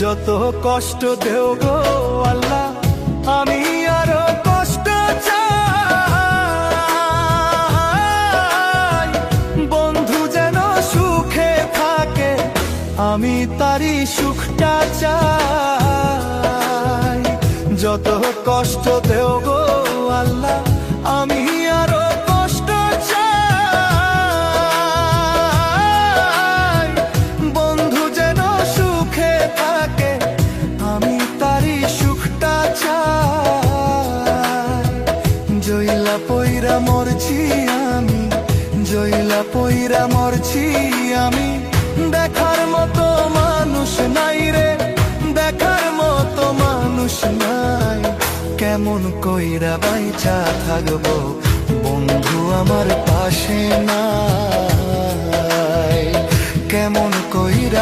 যত কষ্ট দেও গো আল্লাহ, আমি আরো কষ্ট চাই। বন্ধু যেন সুখে থাকে, আমি তারই সুখটা চাই। যত কষ্ট দেও গো আল্লাহ, আমি আরো কষ্ট চাই। বন্ধু যেন সুখে থাকে, আমি তারই সুখটা চাই। জইলা পইরা মরছি আমি, জইলা পইরা মরছি আমি, দেখার মতো মানুষ নাই রে, দেখার মতো মানুষ নাই। কেমন কইরা বাইচা থাকবো, বন্ধু আমার পাশে নাই। কেমন কইরা